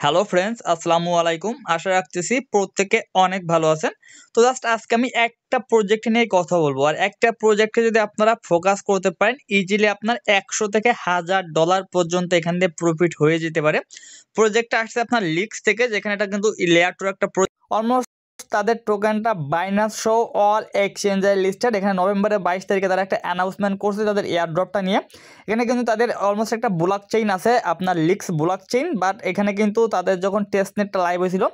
Hello friends, আসসালামু আলাইকুম। আশা রাখতেছি প্রত্যেকে অনেক ভালো আছেন। তো জাস্ট আজকে আমি একটা প্রজেক্ট নিয়ে কথা বলবো। আর একটা প্রজেক্টে যদি আপনারা ফোকাস করতে পারেন, ইজিলি আপনার ১০০ থেকে $১,০০০ পর্যন্ত এখান দিয়ে প্রফিট হয়ে যেতে পারে। প্রজেক্টটা আসছে আপনার লিক্স থেকে, যেখানে এটা কিন্তু লেয়ার 2 একটা অলমোস্ট তাদের টোকেনটা বাইন্যান্স সহ অল এক্সচেঞ্জে লিস্টেড। এখানে নভেম্বরের 22 তারিখে তারা একটা অ্যানাউন্সমেন্ট করছে তাদের এয়ারড্রপটা নিয়ে। এখানে কিন্তু তাদের অলমোস্ট একটা ব্লক চেইন আছে, আপনার লিক্স ব্লক চেইন। বাট এখানে কিন্তু তাদের যখন টেস্ট নেটটা লাইভ হয়েছিল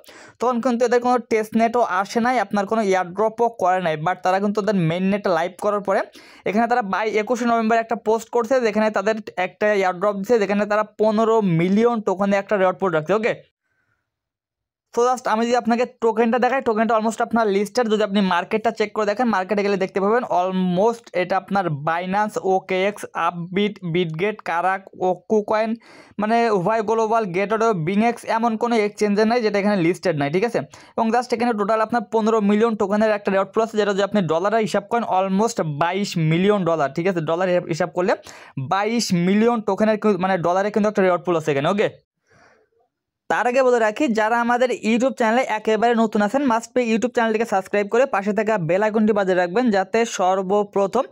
তখন কিন্তু এদের কোনো টেস্ট নেটও আসে নাই, আপনার কোনো এয়ারড্রপও করে নাই। বাট তারা কিন্তু তাদের মেইন নেটটা লাইভ করার পরে এখানে তারা 21শে নভেম্বর একটা পোস্ট করছে, যেখানে তাদের একটা এয়ারড্রপ দিচ্ছে, যেখানে তারা 15 মিলিয়ন টোকেনে একটা রেওয়ার্ড পোর্ট রাখছে। ওকে, তো জাস্ট আমি যদি আপনাকে টোকেনটা দেখাই, টোকেনটা অলমোস্ট আপনার লিস্টেড। যদি আপনি মার্কেটটা চেক করে দেখেন, মার্কেটে গেলে দেখতে পাবেন অলমোস্ট এটা আপনার বাইন্যান্স, ওকেএক্স, আপবিট, বিটগেট, কারাক, ও কুকয়েন, মানে উভয় গ্লোবাল, গেটওয়ে, বিনেক্স, এমন কোনো এক্সচেঞ্জে নাই যেটা এখানে লিস্টেড নাই, ঠিক আছে। এবং জাস্ট এখানে টোটাল আপনার 15 মিলিয়ন টোকেনের একটা রেওয়ার্ড প্লাস, যেটা যদি আপনি ডলারে হিসাব করেন অলমোস্ট $22 মিলিয়ন, ঠিক আছে। ডলারে হিসাব করলে 22 মিলিয়ন টোকেনের মানে ডলারে কিন্তু একটা রেওয়ার্ড প্লাস এখানে। ওকে, তার আগে বলে রাখি, যারা আমাদের ইউটিউব চ্যানেলে একেবারে নতুন আছেন, মাস্ট বি ইউটিউব চ্যানেলটিকে সাবস্ক্রাইব করে পাশে থাকা বেল আইকনটি বাজিয়ে রাখবেন, যাতে সর্বপ্রথম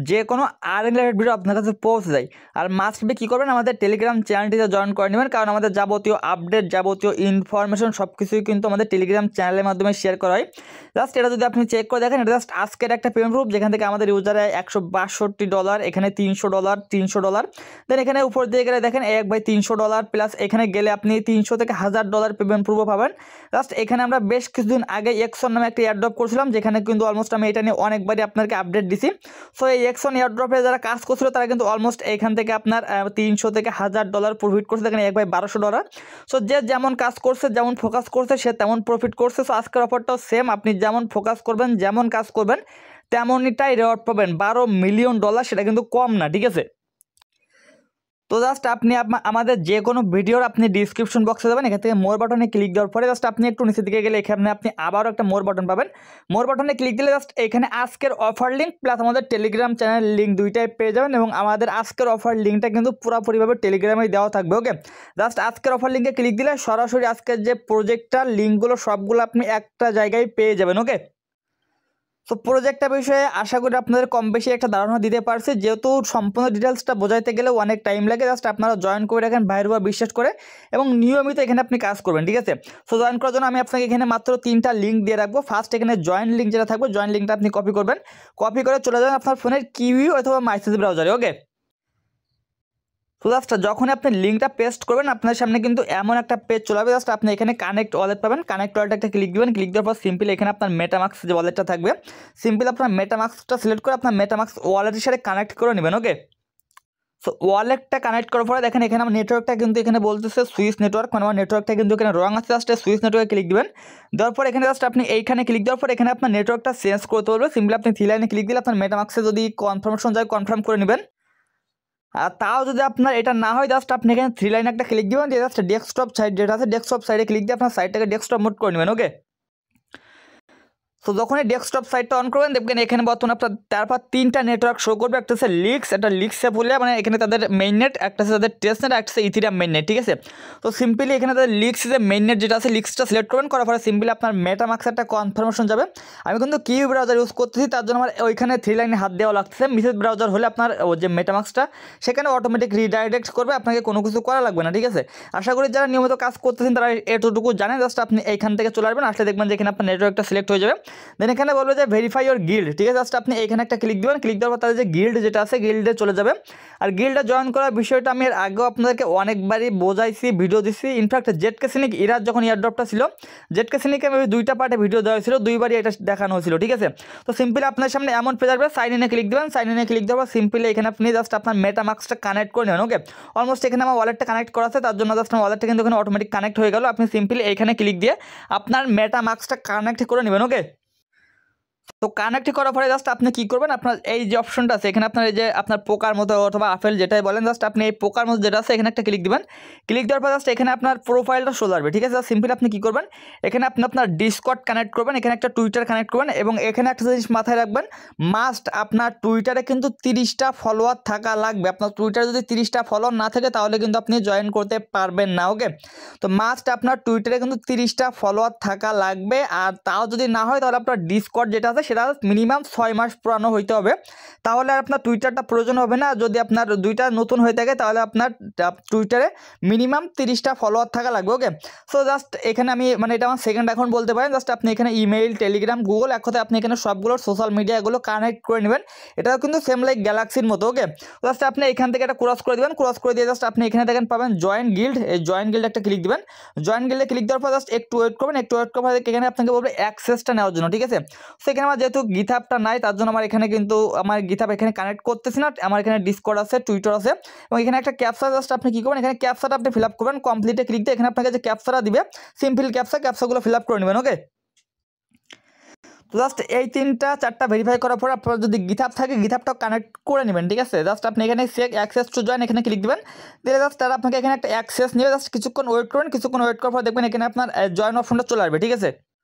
যে কোনো আর্নিং রিলেটেড ভিডিও আপনার কাছে পৌঁছে যায়। আর মাস্ট বি কী করবেন, আমাদের টেলিগ্রাম চ্যানেলটিতে জয়েন করে নেবেন, কারণ আমাদের যাবতীয় আপডেট, যাবতীয় ইনফরমেশন সব কিছুই কিন্তু আমাদের টেলিগ্রাম চ্যানেলের মাধ্যমে শেয়ার করা হয়। জাস্ট এটা যদি আপনি চেক করে দেখেন, এটা জাস্ট আজকের একটা পেমেন্ট প্রুফ, যেখান থেকে আমাদের ইউজারে $162, এখানে $300, $300। দেন এখানে উপর দিয়ে গেলে দেখেন 1/300 প্লাস, এখানে গেলে আপনি 300 থেকে $1,000 পেমেন্ট পূর্ব পাবেন। জাস্ট এখানে আমরা বেশ কিছুদিন আগে এক্সন নামে একটা এয়ারড্রপ করছিলাম, যেখানে কিন্তু অলমোস্ট আমি এটা নিয়ে অনেকবারই আপনাকে আপডেট দিছি। সো এই এক্সন এয়ারড্রপে যারা কাজ করছিল তারা কিন্তু অলমোস্ট এখান থেকে আপনার 300 থেকে $1,000 প্রফিট করছে, দেখেন $1/1200। সো যে যেমন কাজ করছে, যেমন ফোকাস করছে, সে তেমন প্রফিট করছে। সো আজকের অফারটাও সেম, আপনি যেমন ফোকাস করবেন, যেমন কাজ করবেন, তেমনটাই রেওয়ার্ড পাবেন। $12 মিলিয়ন, সেটা কিন্তু কম না, ঠিক আছে। তো জাস্ট আপনি আমাদের যে কোনো ভিডিওর আপনি ডিসক্রিপশন বক্সে যাবেন, এখান থেকে মোর বাটনে ক্লিক দেওয়ার পরে জাস্ট আপনি একটু নিচের দিকে গেলে এখানে আপনি আবারও একটা মোর বাটন পাবেন। মোর বাটনে ক্লিক দিলে জাস্ট এখানে আজকের অফার লিঙ্ক প্লাস আমাদের টেলিগ্রাম চ্যানেল লিঙ্ক দুইটাই পেয়ে যাবেন। এবং আমাদের আজকের অফার লিঙ্কটা কিন্তু পুরোপুরিভাবে টেলিগ্রামেই দেওয়া থাকবে। ওকে, জাস্ট আজকের অফার লিঙ্কে ক্লিক দিলে সরাসরি আজকের যে প্রজেক্টটার লিঙ্কগুলো সবগুলো আপনি একটা জায়গায় পেয়ে যাবেন। ওকে, সো প্রজেক্টটা বিষয়ে আশা করি আপনাদের কম বেশি একটা ধারণা দিতে পারছি, যেহেতু সম্পূর্ণ ডিটেলসটা বোঝাইতে গেলেও অনেক টাইম লাগে। জাস্ট আপনারা জয়েন করে রাখেন ভাইয়ের বা বিশ্বাস করে, এবং নিয়মিত এখানে আপনি কাজ করবেন, ঠিক আছে। সো জয়েন করার জন্য আমি আপনাকে এখানে মাত্র 3টা লিঙ্ক দিয়ে রাখবো। ফার্স্ট এখানে জয়েন লিঙ্ক যেটা থাকবে, জয়েন লিঙ্কটা আপনি কপি করবেন, কপি করে চলে যাবেন আপনার ফোনের কিউই অথবা মাইসেজ ব্রাউজারে। ওকে, তো জাস্ট যখন আপনি লিঙ্কটা পেস্ট করবেন, আপনার সামনে কিন্তু এমন একটা পেজ চলে যাবে। জাস্ট আপনি এখানে কানেক্ট ওয়ালেট পাবেন, কানেক্ট ওয়ালেট একটা ক্লিক দিবেন, ক্লিক দেওয়ার পর সিম্পলি এখানে আপনার মেটামাক্স যে ওয়ালেটটা থাকবে, সিম্পলি আপনার মেটামাক্সটা সিলেক্ট করে আপনার মেটামাক্স ওয়ালেটের সাথে কানেক্ট করে নেবেন। ওকে, সো ওয়ালেটটা কানেক্ট করার পরে দেখেন এখানে আমার নেটওয়ার্কটা কিন্তু এখানে বলতেছে সুইস নেটওয়ার্ক, মানে আমার নেটওয়ার্কটা কিন্তু এখানে রং আছে। জাস্ট সুইস নেটওয়ার্কে ক্লিক দিবেন, দেওয়ার পর এখানে জাস্ট আপনি এইখানে ক্লিক দেওয়ার পর এখানে আপনার নেটওয়ার্কটা চেঞ্জ করতে বলবে। সিম্পলি আপনি থ্রি লাইনে ক্লিক দিলে আপনার মেটামাক্সে যদি কনফার্মেশন যায়, কনফার্ম করে নেবেন। আর তাও যদি আপনার এটা না হয়, জাস্ট আপনি এখানে থ্রি লাইনে একটা ক্লিক দিবেন, জাস্ট ডেস্কটপ সাইড যেটা আছে, ডেস্কটপ সাইডে ক্লিক দিয়ে আপনার সাইটটাকে ডেস্কটপ মোড করে নেবেন। ওকে, তো যখনই ডেস্কটপ সাইটটা অন করবেন, দেখবেন এখানে বর্তমানে আপনার তারপর 3টা নেটওয়ার্ক শো করবে। একটা হচ্ছে লিক্স, একটা লিক্সে বলে মানে এখানে তাদের মেইন নেট, একটা হচ্ছে তাদের টেস্ট নেট, একটা হচ্ছে ইথিরিয়াম মেইন নেট, ঠিক আছে। তো সিম্পলি এখানে তাদের লিক্স যে মেইন নেট যেটা আছে, লিক্সটা সিলেক্ট করবেন, করার পরে সিম্পলি আপনার মেটামাক্স একটা কনফার্মেশন যাবে। আমি কিন্তু কিউ ব্রাউজার ইউজ করতেছি, তার জন্য আমার ওইখানে থ্রি লাইনে হাত দেওয়া লাগছে। মিসেস ব্রাউজার হলে আপনার যে মেটামাক্সটা সেখানে অটোমেটিক রিডাইরেক্ট করবে, আপনাকে কোনো কিছু করা লাগবে না, ঠিক আছে। আশা করি যারা নিয়মিত কাজ করতেছেন তারা এতটুকু জানেন। জাস্ট আপনি এইখান থেকে চলে আসবেন, আসলে দেখবেন যে এখানে আপনার নেটওয়ার্কটা সিলেক্ট হয়ে যাবে। দেন এখানে বলবে যে ভেরিফাই ইওর গিল্ড, ঠিক আছে। জাস্ট আপনি এখানে একটা ক্লিক দিবেন, ক্লিক দেওয়ার পর তাদের যে গিল্ড যেটা আছে, গিল্ডে চলে যাবে। আর গিল্ডে জয়েন করার বিষয়টা আমি এর আগেও আপনাদেরকে অনেকবারই বোঝাইছি, ভিডিও দিচ্ছি। ইনফ্যাক্ট জেটকে সিনিক ইরার যখন এয়ারড্রপটা ছিল, জেটকে সিনিকে আমি 2টা পার্টে ভিডিও দেওয়া হয়েছিল, 2বারই এটা দেখানো হয়েছিল, ঠিক আছে। তো সিম্পলি আপনার সামনে এমন পেজ আসবে, সাইন ইনে ক্লিক দেবেন, সাইন ইনে ক্লিক দেওয়ার পর সিম্পলি এখানে আপনি জাস্ট আপনার মেটামাক্সটা কানেক্ট করে নেবেন। ওকে, অলমোস্ট এখানে আমার ওয়ালেটটা কানেক্ট করা আছে, তার জন্য জাস্ট আমার ওয়ালেটটা কিন্তু এখানে অটোমেটিক কানেক্ট হয়ে গেল। আপনি সিম্পলি এখানে ক্লিক দিয়ে আপনার মেটামাক্সটা কানেক্ট করে নেবেন। ওকে, তো কানেক্ট করার পরে জাস্ট আপনি কি করবেন, আপনার এই যে অপশনটা আছে এখানে আপনার এই যে আপনার পোকার মতো অথবা আপেল যেটাই বলেন, জাস্ট আপনি এই পোকার মতো যেটা আছে এখানে একটা ক্লিক দিবেন। ক্লিক দেওয়ার পর জাস্ট এখানে আপনার প্রোফাইলটা শো আসবে, ঠিক আছে। সিম্পলি আপনি কি করবেন, এখানে আপনি আপনার ডিসকর্ড কানেক্ট করবেন, এখানে একটা টুইটার কানেক্ট করবেন এবং এখানে একটা জিনিস মাথায় রাখবেন, মাস্ট আপনার টুইটারে কিন্তু 30টা ফলোয়ার থাকা লাগবে। আপনার টুইটারে যদি 30টা ফলোয়ার না থাকে তাহলে কিন্তু আপনি জয়েন করতে পারবেন না, ওকে। তো মাস্ট আপনার টুইটারে কিন্তু 30টা ফলোয়ার থাকা লাগবে, আর তাও যদি না হয় তাহলে আপনার ডিসকর্ড যেটা আছে সেটা মিনিমাম 6 মাস পুরানো হইতে হবে, তাহলে আর আপনার টুইটারটা প্রয়োজন হবে না। যদি আপনার দুইটা নতুন হয়ে থাকে তাহলে আপনার টুইটারে মিনিমাম 30টা ফলোয়ার থাকা লাগবে, ওকে। সো জাস্ট এখানে আমি মানে এটা আমার সেকেন্ড অ্যাকাউন্ট বলতে পারেন। জাস্ট আপনি এখানে ইমেইল, টেলিগ্রাম, গুগল, এক কথায় আপনি এখানে সবগুলো সোশ্যাল মিডিয়া এগুলো কানেক্ট করে নেবেন। এটাও কিন্তু সেম লাইক গ্যালাক্সির মতো, ওকে। জাস্ট আপনি এখান থেকে এটা ক্রস করে দেবেন, ক্রস করে দিয়ে জাস্ট আপনি এখানে দেখেন পাবেন জয়েন গিল্ড, এই জয়েন গিল্ড একটা ক্লিক দিবেন। জয়েন গিল্ডে ক্লিক দেওয়ার পর জাস্ট একটু ওয়েট করবেন, একটু ওয়েট করার পর এখানে আপনাকে বলবে অ্যাক্সেসটা নেওয়ার জন্য, ঠিক আছে। সো এখানে আমার যেহেতু গিটহাবটা নাই তার জন্য আমার এখানে কিন্তু আমার গিটহাব এখানে কানেক্ট করতেছি না, আমার এখানে ডিসকর্ড আছে, টুইটার আছে এবং এখানে একটা ক্যাপচা, জাস্ট আপনি কি করবেন, এখানে ক্যাপচাটা আপনি ফিল আপ করবেন, কমপ্লিটে ক্লিক দিয়ে এখানে আপনাকে যে ক্যাপচাটা দিবে সিম্পল ক্যাপচাগুলো ফিল আপ করে নেবেন, ওকে। তো জাস্ট এই 3-4টা ভেরিফাই করার পর আপনার যদি গিটহাব থাকে গিটহাবটাও কানেক্ট করে নেবেন, ঠিক আছে। জাস্ট আপনি এখানে চেক অ্যাক্সেস টু জয়েন এখানে ক্লিক দেবেন, দিলে জাস্ট তারা আপনাকে এখানে একটা অ্যাক্সেস নিয়ে জাস্ট কিছুক্ষণ ওয়েট করবেন, কিছুক্ষণ ওয়েট করার পর দেখবেন এখানে আপনার জয়েন অপশনটা চলে আসবে, ঠিক আছে।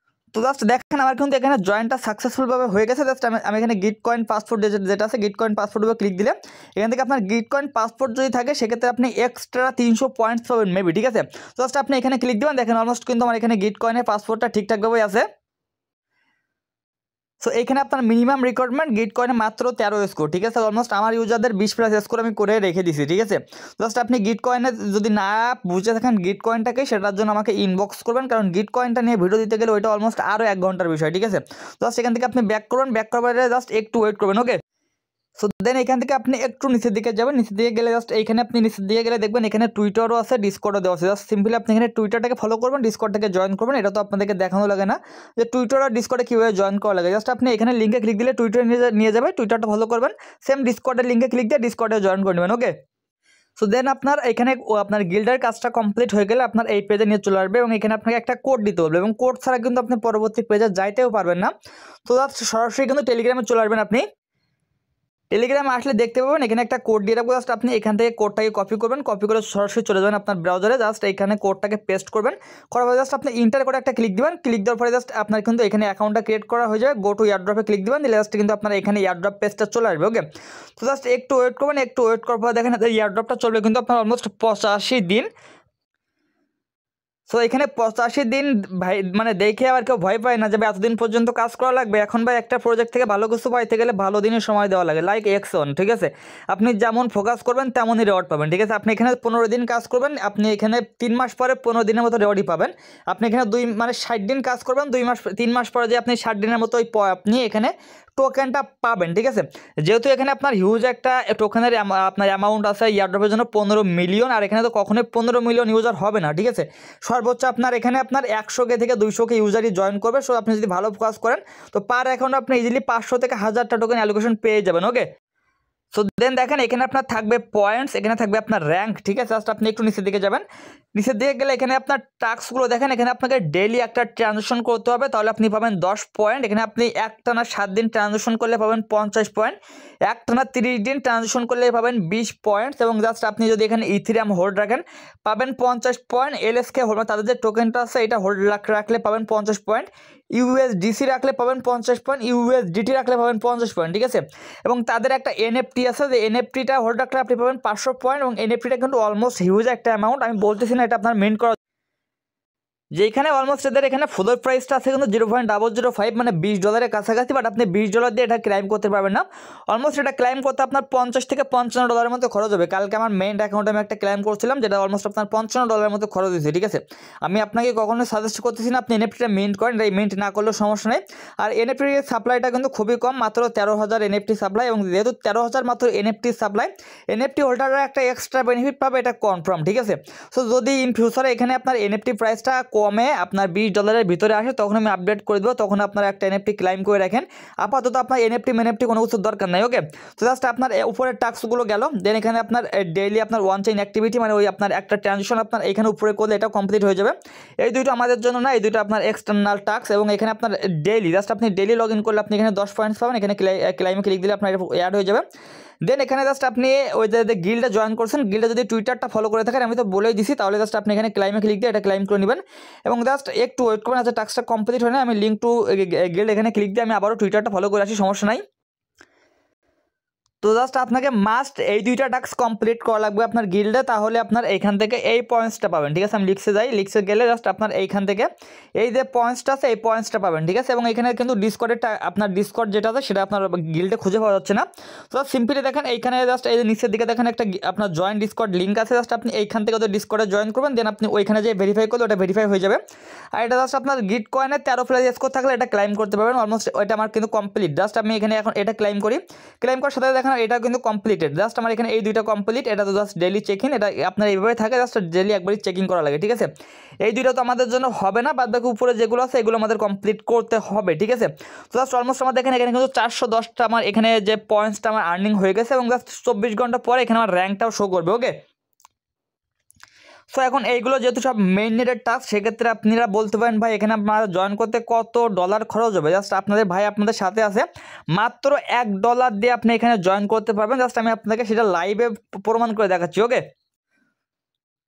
তো জাস্ট দেখেন আমার কিন্তু এখানে জয়েনটা সাকসেসফুলভাবে হয়ে গেছে। জাস্ট আমি এখানে গিটকয়েন পাসপোর্ট যেটা আছে গিটকয়েন পাসপোর্ট উপরে ক্লিক দিলে এখান থেকে আপনার গিটকয়েন পাসপোর্ট যদি থাকে সেক্ষেত্রে আপনি এক্সট্রা 300 পয়েন্টস পাবেন মেবি, ঠিক আছে। জাস্ট আপনি এখানে ক্লিক দিবেন, দেখেন অলমোস্ট কিন্তু আমার এখানে গিটকয়েনের পাসপোর্টটা ঠিকঠাকভাবে আছে। সো এখানে আপনার মিনিমাম রিকোয়ারমেন্ট গিটকয়েনে মাত্র 13 স্কোর, ঠিক আছে। অলমোস্ট আমার ইউজারদের 20+ স্কোর আমি করে রেখে দিছি, ঠিক আছে। জাস্ট আপনি গিটকয়েনে যদি না বুঝে থাকেন গিটকয়েনটাকে, সেটার জন্য আমাকে ইনবক্স করবেন, কারণ গিটকয়েনটা নিয়ে ভিডিও দিতে গেলে ওইটা অলমোস্ট আরও 1 ঘন্টার বিষয়, ঠিক আছে। জাস্ট এখান থেকে আপনি ব্যাক করবেন, ব্যাক করার পরে জাস্ট একটু ওয়েট করবেন, ওকে। সো দেন এখান থেকে আপনি একটু নিচের দিকে যাবেন, নিচের দিকে গেলে জাস্ট এইখানে আপনি নিচের দিকে গেলে দেখবেন এখানে টুইটারও আছে, ডিসকর্ডও দেওয়া আছে। জাস্ট সিম্পলি আপনি এখানে টুইটারটাকে ফলো করবেন, ডিসকর্ডটাকে জয়েন করবেন। এটা তো আপনাদেরকে দেখানো লাগে না যে টুইটার আর ডিসকর্ডে কীভাবে জয়েন করা লাগে। জাস্ট আপনি এখানে লিঙ্কে ক্লিক দিলে টুইটারে নিয়ে যাবে, টুইটারটা ফলো করবেন, সেম ডিসকর্ডের লিঙ্কে ক্লিক দিয়ে ডিসকর্ডে জয়েন করে নেবেন, ওকে। সো দেন আপনার এখানে আপনার গিল্ডের কাজটা কমপ্লিট হয়ে গেলে আপনার এই পেজে নিয়ে চলে আসবে এবং এখানে আপনাকে একটা কোড দিতে হবে এবং কোড ছাড়া কিন্তু আপনি পরবর্তী পেজে যাইতেও পারবেন না। তো জাস্ট সরাসরি কিন্তু টেলিগ্রামে চলে আসবেন। আপনি টেলিগ্রামে আসলে দেখতে পাবেন এখানে একটা কোড দিয়ে রাখবো, জাস্ট আপনি এখান থেকে কোডটাকে কপি করবেন, কপি করে সরাসরি চলে যাবেন আপনার ব্রাউজারে, জাস্ট এখানে কোডটাকে পেস্ট করবেন, করার পরে জাস্ট আপনি ইন্টার করে একটা ক্লিক দিবেন, ক্লিক দেওয়ার পরে জাস্ট আপনার কিন্তু এখানে অ্যাকাউন্টটা ক্রিয়েট করা হয়ে যাবে। গো টু এয়ারড্রপে ক্লিক দিবেন, দিলে জাস্ট কিন্তু আপনার এখানে এয়ারড্রপ পেজটা চলে আসবে, ওকে। তো জাস্ট একটু ওয়েট করবেন, একটু ওয়েট করার পরে দেখেন এয়ারড্রপটা চলবে কিন্তু আপনার অলমোস্ট 85 দিন। সো এখানে 85 দিন ভাই মানে দেখে আবার কেউ ভয় পায় না যে এতদিন পর্যন্ত কাজ করা লাগবে। এখন ভাই একটা প্রজেক্ট থেকে ভালো কিছু পাইতে গেলে ভালো দিনের সময় দেওয়া লাগে, লাইক এক্সন, ঠিক আছে। আপনি যেমন ফোকাস করবেন তেমনই রিওয়ার্ড পাবেন, ঠিক আছে। আপনি এখানে 15 দিন কাজ করবেন, আপনি এখানে 3 মাস পরে 15 দিনের মতো রিওয়ার্ডই পাবেন। আপনি এখানে 60 দিন কাজ করবেন, 3 মাস পরে যে আপনি 60 দিনের মতো আপনি এখানে টোকেনটা পাবেন, ঠিক আছে। যেহেতু এখানে আপনার হিউজ একটা টোকেনের আপনার অ্যামাউন্ট আছে ইয়ারড্রপের জন্য 15 মিলিয়ন, আর এখানে তো কখনোই 15 মিলিয়ন ইউজার হবে না, ঠিক আছে। সর্বোচ্চ আপনার এখানে আপনার 100K থেকে 200K ইউজারই জয়েন করবে। সো আপনি যদি ভালো ফোকাস করেন তো পার অ্যাকাউন্ট আপনি ইজিলি 500 থেকে 1000টা টোকেন অ্যালোকেশন পেয়ে যাবেন, ওকে। সো দেন দেখেন এখানে আপনার থাকবে পয়েন্টস, এখানে থাকবে আপনার র্যাঙ্ক, ঠিক আছে। জাস্ট আপনি একটু নিচের দিকে যাবেন, নিচের দিকে গেলে এখানে আপনার টাস্কগুলো দেখেন, এখানে আপনাকে ডেইলি একটা ট্রানজাকশন করতে হবে, তাহলে আপনি পাবেন 10 পয়েন্ট। এখানে আপনি একটানা 7 দিন ট্রানজাকশন করলে পাবেন 50 পয়েন্ট, একটানা 30 দিন ট্রানজাকশন করলে পাবেন 20 পয়েন্ট, এবং জাস্ট আপনি যদি এখানে ইথিরিয়াম হোল্ড রাখেন পাবেন 50 পয়েন্ট, এলএসকে হোল্ড তাদের যে টোকেনটা আছে এটা হোল্ড রাখলে পাবেন 50 পয়েন্ট, ইউএসডিসি রাখলে পাবেন 50 পয়েন্ট, ইউএসডিটি রাখলে পাবেন 50 পয়েন্ট, ঠিক আছে। এবং তাদের একটা এনএফটি আছে, যে এনএফটিটা হোল্ড রাখলে আপনি পাবেন 500 পয়েন্ট, এবং এনএফটিটা কিন্তু অলমোস্ট হিউজ একটা অ্যামাউন্ট। আমি বলতেছি না এটা আপনার মেইন করা, যেখানে অলমোস্ট এদের এখানে ফ্লোর প্রাইসটা আছে কিন্তু $0.005 মানে $20 কাছাকাছি, বাট আপনি $20 দিয়ে এটা ক্লাইম করতে পারবেন না। অলমোস্ট এটা ক্লাইম করতে আপনার $50 থেকে $55 মতো খরচ হবে। কালকে আমার মেইন অ্যাকাউন্টে আমি একটা ক্লাইম করছিলাম যেটা অলমোস্ট আপনার $55 মতো খরচ হয়েছে, ঠিক আছে। আমি আপনাকে কখনোই সাজেস্ট করতেছি না আপনি এনএফটিটা মিন্ট করেন, এই মিন্ট না করলেও সমস্যা নেই। আর এনএফটির সাপ্লাইটা কিন্তু খুবই কম, মাত্র 13,000 এনএফটি সাপ্লাই, এবং যেহেতু 13,000 মাত্র এনএফটি সাপ্লাই, এনএফটি হোল্ডাররা একটা এক্সট্রা বেনিফিট পাবে, এটা কনফার্ম, ঠিক আছে। সো যদি ইন ফিউচারে এখানে আপনার এনএফটি প্রাইসটা কমে আপনার $20 ভিতরে আসে তখন আমি আপডেট করে দেবো, তখন আপনারা একটা এনএফটি ক্লাইম করে রাখেন। আপাতত আপনার এনএফটি কোনো কিছুর দরকার নাই। ওকে, তো জাস্ট আপনার উপরের টাস্কগুলো গেল। দেন এখানে আপনার ডেইলি আপনার ওয়ান চেইন অ্যাক্টিভিটি মানে ওই আপনার একটা ট্রানজেকশন আপনার এখানে উপরে করলে এটা কমপ্লিট হয়ে যাবে। এই দুটো আমাদের জন্য না, এই দুটো আপনার এক্সটার্নাল টাস্ক। এবং এখানে আপনার ডেইলি জাস্ট আপনি ডেইলি লগ ইন করলে আপনি এখানে 10 পয়েন্টস পাবেন। এখানে ক্লাইমে ক্লিক দিলে আপনার অ্যাড হয়ে যাবে। দেন এখানে জাস্ট আপনি ওই যে গিল্ডে জয়েন করছেন, গিল্ডে যদি টুইটারটা ফলো করে থাকেন আমি তো বলেই দিছি, তাহলে জাস্ট আপনি এখানে ক্লাইমে ক্লিক দিয়ে এটা ক্লাইম করে নেবেন এবং জাস্ট একটু ওয়েট করবেন। আচ্ছা, টাস্কটা কমপ্লিট হয় না, আমি লিঙ্ক টু গিল্ড এখানে ক্লিক দিয়ে আমি আবারও টুইটারটা ফলো করে আসি, সমস্যা নাই। তো জাস্ট আপনাকে মাস্ট এই দুইটা টাস্ক কমপ্লিট করা লাগবে আপনার গিল্ডে, তাহলে আপনার এইখান থেকে এই পয়েন্টসটা পাবেন। ঠিক আছে, আমি লিক্সে যাই, লিক্সে গেলে জাস্ট আপনার এইখান থেকে এই যে পয়েন্টসটা আছে এই পয়েন্টসটা পাবেন। ঠিক আছে, এবং এখানে কিন্তু ডিসকর্ডেরটা আপনার ডিসকর্ড যেটা আছে সেটা আপনার গিল্ডে খুঁজে পাওয়া যাচ্ছে না। তো সিম্পলি দেখেন এইখানে জাস্ট এই যে নিচের দিকে দেখেন একটা আপনার জয়েন ডিসকর্ড লিঙ্ক আছে, জাস্ট আপনি এইখান থেকে ওদের ডিসকর্ডে জয়েন করবেন। দেন আপনি ওইখানে যে ভেরিফাই করলে ওটা ভেরিফাই হয়ে যাবে। আর এটা জাস্ট আপনার গিট কয়েনের 13 প্লাস স্কোর থাকলে এটা ক্লাইম করতে পারবেন। অলমোস্ট ওইটা আমার কিন্তু কমপ্লিট। জাস্ট আমি এখানে এখন এটা ক্লাইম করি, ক্লাইম করার সাথে দেখেন এটা কিন্তু কমপ্লিটেড। জাস্ট আমার এখানে এই দুইটা কমপ্লিট। এটা তো জাস্ট ডেলি চেক ইন, এটা আপনার এইভাবে থাকে, জাস্ট ডেলি একবারই চেকিং করা লাগে। ঠিক আছে, এই দুইটা তো আমাদের জন্য হবে না, বাদ বাকি উপরে যেগুলো আছে এগুলো আমাদের কমপ্লিট করতে হবে। ঠিক আছে, তো জাস্ট অলমোস্ট আমার দেখেন এখানে কিন্তু 410টা আমার এখানে যে পয়েন্টসটা আমার আর্নিং হয়ে গেছে এবং জাস্ট 24 ঘন্টা পরে এখানে আমার র্যাঙ্কটাও শো করবে। ওকে, সো এখন এইগুলো যেহেতু সব মেইন নেটের টাস্ক, সেক্ষেত্রে আপনারা বলতে পারেন ভাই এখানে আপনারা জয়েন করতে কত ডলার খরচ হবে। জাস্ট আপনাদের ভাই আপনাদের সাথে আছে, মাত্র $1 দিয়ে আপনি এখানে জয়েন করতে পারবেন। জাস্ট আমি আপনাকে সেটা লাইভে প্রমাণ করে দেখাচ্ছি। ওকে,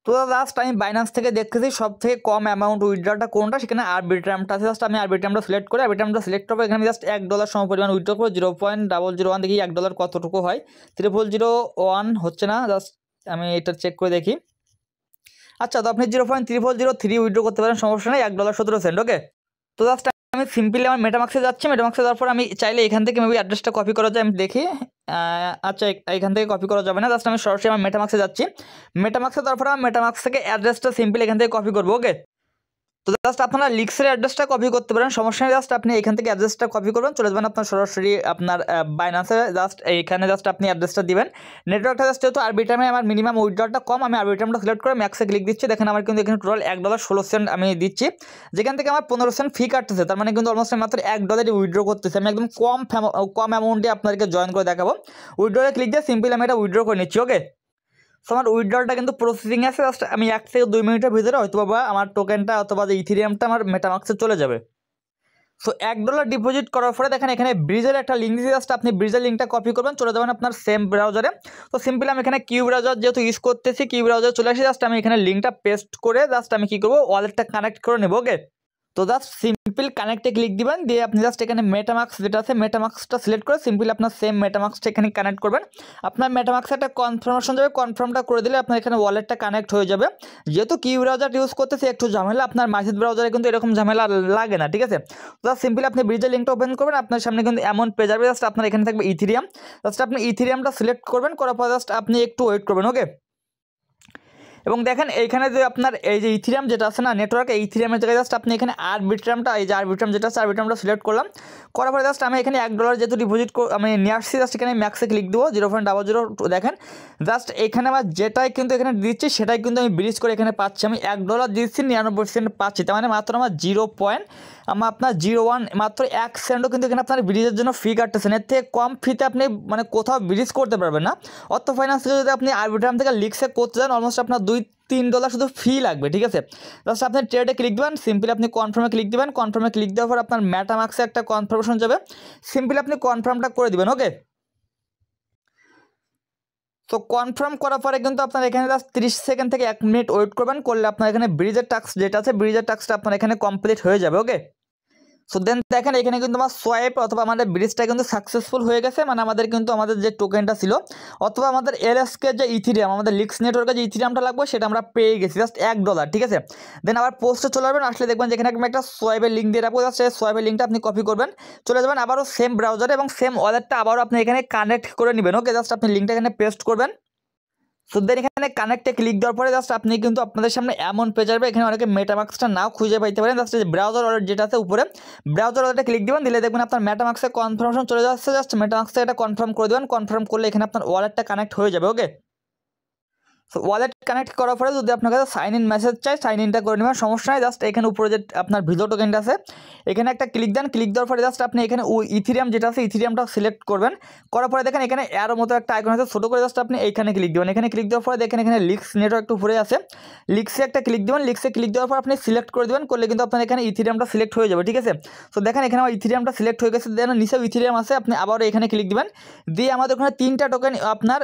তো জাস্ট আমি বাইন্যান্স থেকে দেখতেছি সব থেকে কম অ্যামাউন্ট উইথড্রটা কোনটা, সেখানে আরবিট্রামটা আছে। জাস্ট আমি আরবিট্রামটা সিলেক্ট করে আরবিট্রামটা সিলেক্ট করবো। এখানে জাস্ট $1 সমপরিমাণ উইথড্র করবো, 0.001 দেখি $1 কতটুকু হয়। 0001 হচ্ছে না, জাস্ট আমি এটা চেক করে দেখি। আচ্ছা, তো আপনি 0.3003 উইথড্র করতে পারেন, সমস্যা নেই, $1.17। ওকে, তো জাস্ট আমি সিম্পলি আমার মেটামাক্সে যাচ্ছি। মেটামাক্সে যাওয়ার পর আমি চাইলে এখান থেকে মেবি অ্যাড্রেসটা কপি করা যায়, আমি দেখি। আচ্ছা, এখান থেকে কপি করা যাবে না, জাস্ট আমি সরাসরি আমার মেটামাক্সে যাচ্ছি। মেটামাক্সে যাওয়ার পর আমি মেটামাক্স থেকে অ্যাড্রেসটা সিম্পলি এখান থেকে কপি করবো। ওকে, তো জাস্ট আপনারা লিক্সের অ্যাড্রেসটা কপি করতে পারেন, সমস্যা নেই। জাস্ট আপনি এখান থেকে অ্যাড্রেসটা কপি করবেন, চলে যাবেন আপনার সরাসরি আপনার বাইন্যান্সে। জাস্ট এইখানে জাস্ট আপনি অ্যাড্রেসটা দিবেন। নেটওয়ার্কটা জাস্ট যেহেতু আরবিট্রামে আমার মিনিমাম উইথড্রটা কম, আমি আরবিট্রামটা সিলেক্ট করে ম্যাক্সে ক্লিক দিচ্ছি। দেখেন আমার কিন্তু এখানে টোটাল $1.16 আমি দিচ্ছি, যেখান থেকে আমার 15 সেন্ট ফি কাটতেছে। তার মানে কিন্তু অলমোস্ট মাত্র $1 উইথড্র করতেছে। আমি একদম কম অ্যামাউন্টে আপনাদেরকে জয়েন করে দেখাবো। উইথড্রয়ে ক্লিক দিয়ে সিম্পলি আমি এটা উইথড্র করে নিচ্ছি। ওকে, সো আমার উইথড্রলটা কিন্তু প্রসেসিং আছে, জাস্ট আমি 1 থেকে 2 মিনিটের ভিতরে হয়তো বা আমার টোকেনটা অথবা যে ইথিরিয়ামটা আমার মেটামাক্সে চলে যাবে। সো $1 ডিপোজিট করার পরে দেখেন এখানে ব্রিজের একটা লিঙ্ক দিয়েছে, জাস্ট আপনি ব্রিজের লিঙ্কটা কপি করবেন, চলে যাবেন আপনার সেম ব্রাউজারে। তো সিম্পলি আমি এখানে কিউ ব্রাউজার যেহেতু ইউজ করতেছি, কিউ ব্রাউজারে চলে আসি। জাস্ট আমি এখানে লিঙ্কটা পেস্ট করে জাস্ট আমি কী করবো, ওয়ালেটটা কানেক্ট করে নেবো। ওকে, তো জাস্ট সিম্পল কানেক্টে ক্লিক দিবেন, দিয়ে আপনি জাস্ট এখানে মেটামাক্স যেটা আছে মেটামাক্সটা সিলেক্ট করে সিম্পলি আপনার সেম মেটামাক্সটা এখানে কানেক্ট করবেন। আপনার মেটামাক্সে একটা কনফার্মেশন যাবে, কনফার্মটা করে দিলে আপনার এখানে ওয়ালেটটা কানেক্ট হয়ে যাবে। যেহেতু কিউ ব্রাউজার ইউজ করতেছি একটু ঝামেলা, আপনার মাইসিড ব্রাউজারে কিন্তু এরকম ঝামেলা লাগে না। ঠিক আছে, জাস্ট সিম্পলি আপনি ব্রিজের লিঙ্কটা ওপেন করবেন, আপনার সামনে কিন্তু এমন পেজ যাবে। জাস্ট আপনার এখানে থাকবে ইথিরিয়াম, জাস্ট আপনি ইথিরিয়ামটা সিলেক্ট করবেন, করার পর জাস্ট আপনি একটু ওয়েট করবেন। ওকে, এবং দেখেন এইখানে যে আপনার এই যে ইথিরিয়াম যেটা আছে না নেটওয়ার্ক, এই ইথিরিয়ামের জায়গায় জাস্ট আপনি এখানে আরবিট্রামটা এই যে আরবিট্রাম যেটা আছে আরবিট্রামটা সিলেক্ট করলাম, করার পরে জাস্ট আমি এখানে $1 যেহেতু ডিপোজিট আমি নিয়ে আসছি, জাস্ট এখানে ম্যাক্সে ক্লিক দেবো 0.00। দেখেন জাস্ট এখানে আমার যেটাই কিন্তু এখানে দিচ্ছি সেটাই কিন্তু আমি ব্রিজ করে এখানে পাচ্ছি। আমি $1 দিচ্ছি 99 সেন্ট পাচ্ছি, তার মানে মাত্র আমার আপনার 0.01 মাত্র 1 সেন্টও কিন্তু এখানে আপনার ব্রিজের জন্য ফি কাটতেছেন। এর থেকে কম ফিতে আপনি মানে কোথাও ব্রিজ করতে পারবেন না। অর্থ ফাইন্যান্স থেকে যদি আপনি আরবিট্রাম থেকে লিক্সে করতে চান, অলমোস্ট আপনার $2-3 শুধু ফি লাগবে। ঠিক আছে, জাস্ট আপনি ট্রেডে ক্লিক দেবেন, সিম্পলি আপনি কনফার্মে ক্লিক দেবেন, কনফার্মে ক্লিক দেওয়ার পর আপনার মেটামাক্সে একটা কনফার্মেশন যাবে, সিম্পলি আপনি কনফার্মটা করে দেবেন। ওকে, তো কনফার্ম করার পরে কিন্তু আপনার এখানে জাস্ট 30 সেকেন্ড থেকে 1 মিনিট ওয়েট করবেন, করলে আপনার এখানে ব্রিজের টাস্ক যেটা আছে ব্রিজের টাস্কটা আপনার এখানে কমপ্লিট হয়ে যাবে। ওকে, সো দেন দেখেন এখানে কিন্তু আমার সোয়াইপ অথবা আমাদের ব্রিজটা কিন্তু সাকসেসফুল হয়ে গেছে, মানে আমাদের কিন্তু আমাদের যে টোকেনটা ছিল অথবা আমাদের এলএসকে যে ইথিরিয়াম আমাদের লিক্স নেটওয়ার্কে যে ইথিরিয়ামটা লাগবে সেটা আমরা পেয়ে গেছি, জাস্ট $1। ঠিক আছে, দেন আবার পোস্টে চলে যাবেন, আসলে দেখবেন যেখানে আমি একটা সোয়াইপের লিঙ্ক দিয়ে রাখবো, জাস্ট সেই সোয়াইপের লিঙ্কটা আপনি কপি করবেন, চলে যাবেন আবারও সেম ব্রাউজারে এবং সেম ওয়ালেটটা আবারও আপনি এখানে কানেক্ট করে নেবেন। ওকে, জাস্ট আপনি লিঙ্কটা এখানে পেস্ট করবেন। সো দেন এখানে কানেক্টে ক্লিক দেওয়ার পরে জাস্ট আপনি কিন্তু আপনাদের সামনে এমন পেজ আসবে, এখানে অনেকে মেটামাক্সটা নাও খুঁজে পাইতে পারেন। জাস্ট ব্রাউজার ওয়ালেট যেটা আছে উপরে ব্রাউজার ওয়ালেটে ক্লিক দিবেন, দিলে দেখবেন আপনার মেটামাক্সে কনফার্মেশন চলে যাচ্ছে, জাস্ট মেটামাক্সে এটা কনফার্ম করে দেবেন, কনফার্ম করলে এখানে আপনার ওয়ালেটটা কানেক্ট হয়ে যাবে। ওকে, সো ওয়ালেট কানেক্ট করার পরে যদি আপনার কাছে সাইন ইন মেসেজ চাই, সাইন ইনটা করে নেবেন, সমস্যা নেই। জাস্ট এখানে উপরে যে আপনার ভিডিও টোকেনটা আছে এখানে একটা ক্লিক দেন, ক্লিক দেওয়ার পরে জাস্ট আপনি এখানে ওই ইথিরিয়াম যেটা আছে ইথিরিয়ামটা সিলেক্ট করবেন, করার পরে দেখেন এখানে এরো মতো একটা আইকন আছে ছোটো করে, জাস্ট আপনি এইখানে ক্লিক দেবেন। এখানে ক্লিক দেওয়ার পরে দেখেন এখানে লিক্স নেটওয়ার্ক একটু উপরে আছে, লিক্সে একটা ক্লিক দেবেন, লিক্সে ক্লিক দেওয়ার পর আপনি সিলেক্ট করে দেবেন, করলে কিন্তু আপনার এখানে ইথিরিয়ামটা সিলেক্ট হয়ে যাবে, ঠিক আছে। তো দেখেন এখানে আমার ইথিরিয়ামটা সিলেক্ট হয়ে গেছে, দেন নিচেও ইথিরিয়াম আছে, আপনি আবার এখানে ক্লিক দিবেন, দিয়ে আমাদের ওখানে 3টা টোকেন আপনার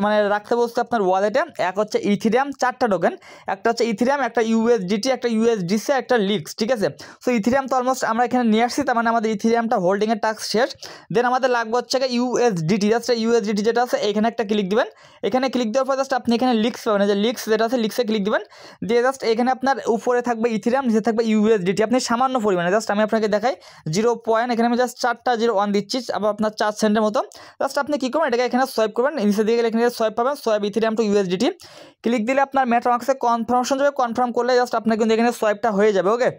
মানে রাখতে বলছে আপনার ওয়ালেটে। এক হচ্ছে ইথিরিয়াম, 4টা টোকেন, একটা হচ্ছে ইথিরিয়াম, একটা ইউএসডিটি, একটা ইউএসডিসি, একটা লিক্স, ঠিক আছে। সো ইথিরিয়াম তো অলমোস্ট আমরা এখানে নিয়ে আসছি, তার মানে আমাদের ইথিরিয়ামটা হোল্ডিংয়ের টাস্ক শেষ। দেন আমাদের লাগবে হচ্ছে ইউএসডিটি, জাস্ট ইউএসডিটি যেটা আছে এখানে একটা ক্লিক দিবেন, এখানে ক্লিক দেওয়ার পর জাস্ট আপনি এখানে লিক্স পাবেন, যে লিক্স যেটা আছে লিক্সে ক্লিক দিবেন, দিয়ে জাস্ট এখানে আপনার উপরে থাকবে ইথিরিয়াম, নিচে থাকবে ইউএসডিটি, আপনি সামান্য পরিমাণে জাস্ট আমি আপনাকে দেখাই 0 পয়েন্ট, এখানে আমি জাস্ট 4টা 0 দিচ্ছি, আবার আপনার 4 সেন্টের মতো। জাস্ট আপনি কী করবেন, এটাকে এখানে সোয়াইপ করবেন, নিচে দিয়ে গেলে এখানে সোয়াইপ পাবেন, swipe Ethereum to USDT, click দিলে আপনার মেটামাস্কে কনফার্মেশন যাবে, কনফার্ম করলে জাস্ট আপনার কিন্তু এখানে সোয়াইপটা হয়ে যাবে, ওকে।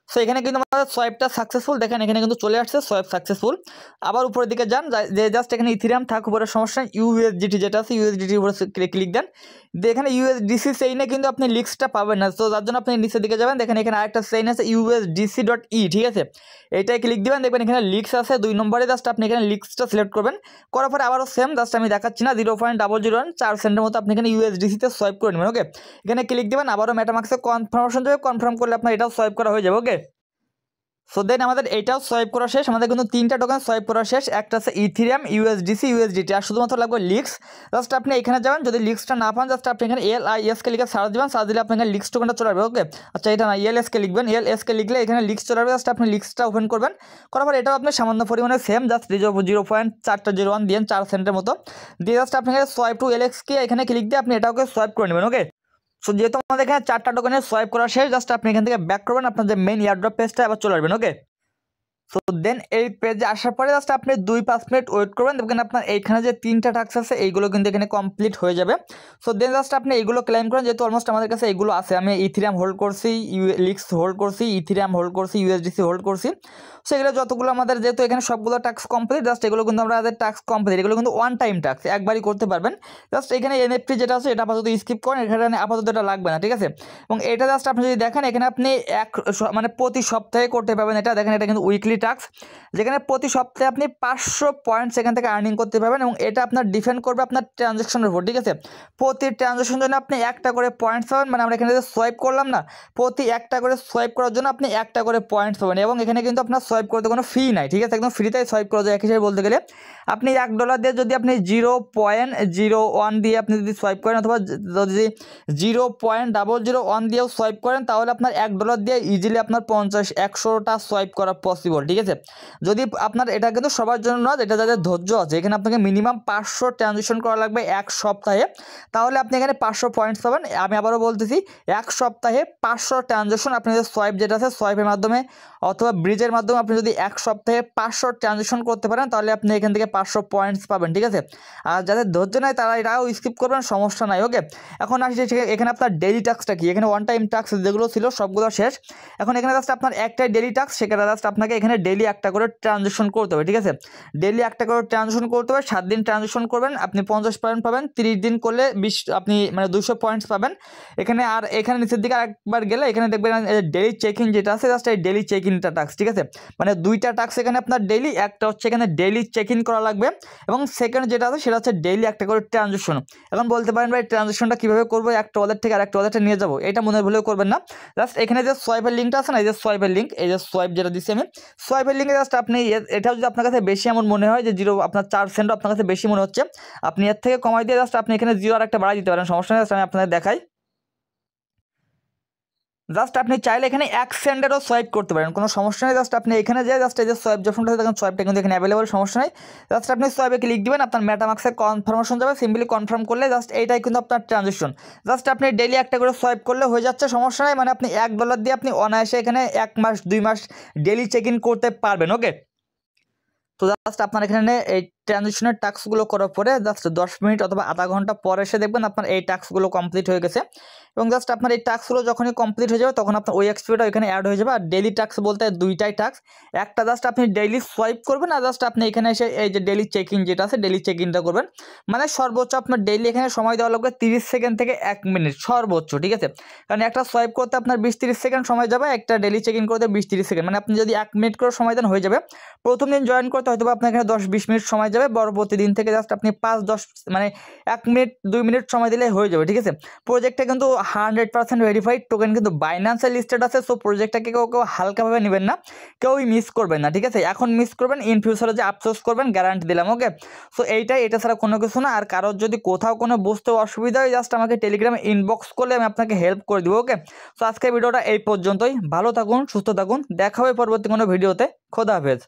সো এখানে কিন্তু আমাদের সোয়াইপটা সাকসেসফুল, দেখেন এখানে কিন্তু চলে আসছে সোয়াইপ সাকসেসফুল। আবার উপরের দিকে যান, যে জাস্ট এখানে ইথিরিয়াম থাক উপরে, সমস্যা ইউএসডিটি যেটা আছে ইউএসডিটির উপরে ক্লিক দেন, এখানে ইউএসডিসি সেইনে কিন্তু আপনি লিক্সটা পাবেন না, তো যার জন্য আপনি নিচের দিকে যাবেন, দেখেন এখানে আরেকটা সেইন আছে USDC.E, ঠিক আছে, এইটাই ক্লিক দিবেন, দেখবেন এখানে লিক্স আছে 2 নম্বরে, জাস্ট আপনি এখানে লিক্সটা সিলেক্ট করবেন, করার পরে আবারও সেম, জাস্ট আমি দেখাচ্ছি না 0.001 4 সেন্টের মতো আপনি এখানে ইউএসডিসিতে সোয়াইপ করে নেবেন, ওকে। এখানে ক্লিক দিবেন, আবারও মেটামাস্কে কনফার্মেশন যাবে, কনফার্ম করলে আপনার এটাও সোয়াইপ করা হয়ে যাবে, ওকে। সো দেন আমাদের এইটাও সোয়াইপ করা শেষ, আমাদের কিন্তু 3টা টোকেন সোয়াইপ করা শেষ, একটা আছে ইথিরিয়াম, ইউএসডিসি, ইউএসডিটি, আর শুধুমাত্র লাগবে লিক্স। জাস্ট আপনি এখানে যাবেন, যদি লিক্সটা না পান জাস্ট আপনি এখানে LISকে লিখে সার্চ দিবেন, সার্চ দিলে আপনি এখানে লিক্স টোকেনটা চলে আসবে, ওকে। আচ্ছা এটা না, LSকে লিখবেন, LSকে লিখলে এখানে লিক্স চলে আসবে, জাস্ট আপনি লিক্সটা ওপেন করবেন, করার পর এটাও আপনি সামান্য পরিমাণে সেম, জাস্ট 0.401 দিন 4 সেন্টের মতো, দিয়ে জাস্ট আপনি সোয়াইপ টু LXকে এখানে ক্লিক দিয়ে আপনি এটাকে সোয়াইপ করে নেবেন, ওকে। সো যেহেতু আমাদের এখানে 4টা টোকেনের সোয়াইপ করা শেষ, জাস্ট আপনি এখান থেকে ব্যাক করবেন, আপনার যে মেইন এয়ারড্রপ পেজটা আবার চলে আসবেন, ওকে। সো দেন এই পেজে আসার পরে জাস্ট আপনি 2-5 মিনিট ওয়েট করবেন, দেখবেন আপনার এইখানে যে 3টা টাস্ক আছে এইগুলো কিন্তু এখানে কমপ্লিট হয়ে যাবে। সো দেন জাস্ট আপনি এইগুলো ক্লেম করেন, যেহেতু অলমোস্ট আমাদের কাছে এইগুলো আছে, আমি ইথিরিয়াম হোল্ড করছি, লিক্স হোল্ড করছি, ইথিরিয়াম হোল্ড করছি, ইউএসডিসি হোল্ড করছি। সো এগুলো যতগুলো আমাদের যেহেতু এখানে সবগুলো টাস্ক কমপ্লিট, জাস্ট এগুলো কিন্তু আমাদের টাস্ক কমপ্লিট, এগুলো কিন্তু ওয়ান টাইম টাস্ক, একবারই করতে পারবেন। জাস্ট এখানে NFT যেটা আছে এটা আপাতত স্কিপ করেন, এখানে আপাতত এটা লাগবে না, ঠিক আছে। এবং এটা জাস্ট আপনি যদি দেখেন এখানে আপনি মানে প্রতি সপ্তাহে করতে পারবেন, এটা দেখেন এটা কিন্তু উইকলি টাস্ক, যেখানে প্রতি সপ্তাহে আপনি 500 পয়েন্টস এখান থেকে আর্নিং করতে পারবেন, এবং এটা আপনার ডিপেন্ড করবে আপনার ট্রানজ্যাকশনের উপর, ঠিক আছে। প্রতি ট্রানজ্যাকশন জন্য আপনি 1টা করে পয়েন্টস পাবেন, মানে আমরা এখানে যে সোয়াইপ করলাম না, প্রতি 1টা করে সোয়াইপ করার জন্য আপনি 1টা করে পয়েন্টস পাবেন, এবং এখানে কিন্তু আপনার সোয়াইপ করতে কোনো ফি নাই, ঠিক আছে, একদম ফ্রিতেই সোয়াইপ করা যায় এক হিসেবে বলতে গেলে। আপনি $1 দিয়ে যদি আপনি 0.01 দিয়ে আপনি যদি সোয়াইপ করেন, অথবা যদি 0.001 দিয়েও সোয়াইপ করেন, তাহলে আপনার $1 দিয়ে ইজিলি আপনার 50-100টা সোয়াইপ করা পসিবল, ঠিক আছে। যদি আপনার এটা কিন্তু সবার জন্য নয়, এটা যাদের ধৈর্য আছে, এখানে আপনাকে মিনিমাম 500 ট্রানজ্যাকশন করা লাগবে 1 সপ্তাহে, তাহলে আপনি এখানে 500 পয়েন্টস পাবেন। আমি আবারও বলতেছি 1 সপ্তাহে 500 ট্রানজ্যাকশন, আপনি যে সোয়াইপ যেটা আছে সোয়াইপের মাধ্যমে অথবা ব্রিজের মাধ্যমে আপনি যদি 1 সপ্তাহে 500 ট্রানজ্যাকশন করতে পারেন, তাহলে আপনি এখান থেকে 500 পয়েন্টস পাবেন, ঠিক আছে। আর যাদের ধৈর্য নাই তারা এটাও স্কিপ করবেন, সমস্যা নাই, ওকে। এখন আসি এখানে আপনার ডেইলি টাস্কটা কি, এখানে ওয়ান টাইম টাস্ক যেগুলো ছিল সবগুলো শেষ, এখন এখানে জাস্ট আপনার একটাই ডেইলি টাস্ক, সেখানে জাস্ট আপনাকে এখানে ডেইলি 1টা করে ট্রানজ্যাকশন করতে হবে, ঠিক আছে। ডেইলি 1টা করে ট্রানজ্যাকশন করতে হবে, 7 দিন ট্রানজ্যাকশন করবেন, আপনি 50 পয়েন্ট পাবেন, 30 দিন করলে 20 আপনি মানে 200 পয়েন্টস পাবেন এখানে। আর এখানে নিচের দিকে আরেকবার গেলে এখানে দেখবেন ডেইলি চেক ইন যেটা আছে, জাস্ট এই ডেইলি চেক ইনটা টাস্ক, ঠিক আছে। মানে 2টা টাস্ক এখানে আপনার ডেইলি, একটা হচ্ছে এখানে ডেইলি চেক ইন করা লাগবে, এবং সেকেন্ড যেটা আছে সেটা হচ্ছে ডেইলি 1টা করে ট্রানজ্যাকশন। এখন বলতে পারেন ভাই ট্রানজ্যাকশনটা কীভাবে করবো, একটা ওয়ালেট থেকে আরেকটা ওয়ালেটে নিয়ে যাবো, এটা মনে ভুলেও করবেন না। জাস্ট এখানে যে সোয়াইপের লিঙ্কটা আছে না, এই যে সোয়াইপের লিঙ্ক, এই যে সোয়াইপ যেটা দিচ্ছি আমি, সোয়াইপের লিঙ্কে জাস্ট আপনি এটাও যদি আপনার কাছে বেশি এমন মনে হয় যে 0 আপনার 4 সেন্টও আপনার কাছে বেশি মনে হচ্ছে, আপনি এর থেকে কমাই দিয়ে জাস্ট আপনি এখানে 0 আর একটা বাড়াই দিতে পারেন, সমস্যা নেই। আমি আপনাদের দেখাই, জাস্ট আপনি চাইলে এখানে 1 সেন্টেরও সোয়াইপ করতে পারেন, কোনো সমস্যা নেই। জাস্ট আপনি এখানে যাই, জাস্ট এই যে সোয়াইপ যে ফোনটা দেখেন সোয়াইপটা কিন্তু এখানে অ্যাভেলেবল, সমস্যা নেই। জাস্ট আপনি সোয়াইপে ক্লিক দিবেন, আপনার মেটামাস্কে কনফার্মেশন যাবে, সিম্পলি কনফার্ম করলে জাস্ট এইটাই কিন্তু আপনার ট্রানজ্যাকশন। জাস্ট আপনি ডেইলি 1টা করে সোয়াইপ করলে হয়ে যাচ্ছে, সমস্যা নেই। মানে আপনি $1 দিয়ে আপনি অনায়াসে এখানে 1 মাস 2 মাস ডেইলি চেক ইন করতে পারবেন, ওকে। তো জাস্ট আপনার এখানে এই ট্রানজিশনের টাস্কগুলো করার পরে জাস্ট 10 মিনিট অথবা আধা ঘন্টা পরে এসে দেখবেন আপনার এই টাস্কগুলো কমপ্লিট হয়ে গেছে। এবং জাস্ট আপনার এই টাস্কগুলো যখনই কমপ্লিট হয়ে যাবে তখন আপনার ওই এক্সপিটা এখানে অ্যাড হয়ে যাবে। আর ডেইলি টাস্ক বলতে দুইটাই টাস্ক, একটা জাস্ট আপনি ডেইলি সোয়াইপ করবেন আর জাস্ট আপনি এখানে এসে এই যে ডেইলি চেক ইন যেটা আছে ডেইলি চেক ইনটা করবেন। মানে সর্বোচ্চ আপনার ডেইলি এখানে সময় দেওয়া লাগবে 30 সেকেন্ড থেকে 1 মিনিট সর্বোচ্চ, ঠিক আছে? কারণ একটা সোয়াইপ করতে আপনার 20-30 সেকেন্ড সময় যাবে, একটা ডেইলি চেক ইন করতে 20-30 সেকেন্ড, মানে আপনি যদি 1 মিনিট করে সময় দেন হয়ে যাবে। প্রথম দিন জয়েন করতে হয়তো আপনার এখানে 10-20 মিনিট সময় যাবে, পরবর্তী দিন থেকে জাস্ট আপনি 5-10 মানে 1 মিনিট 2 মিনিট সময় দিলে হয়ে যাবে, ঠিক আছে? প্রজেক্টটা কিন্তু 100% ভেরিফাইড, টোকেন কিন্তু বাইন্যান্সে লিস্টেড আছে। সো প্রজেক্টটাকে কেউ হালকাভাবে নেবেন না, কেউই মিস করবেন না, ঠিক আছে? এখন মিস করবেন, ইন ফিউচারে যে আফসোস করবেন, গ্যারান্টি দিলাম। ওকে, সো এইটাই, এটা ছাড়া কোনো কিছু না। আর কারোর যদি কোথাও কোনো বুঝতে অসুবিধা হয় জাস্ট আমাকে টেলিগ্রামে ইনবক্স করলে আমি আপনাকে হেল্প করে দিব। ওকে, সো আজকের ভিডিওটা এই পর্যন্তই। ভালো থাকুন, সুস্থ থাকুন, দেখা হবে পরবর্তী কোনো ভিডিওতে। খোদা হাফেজ।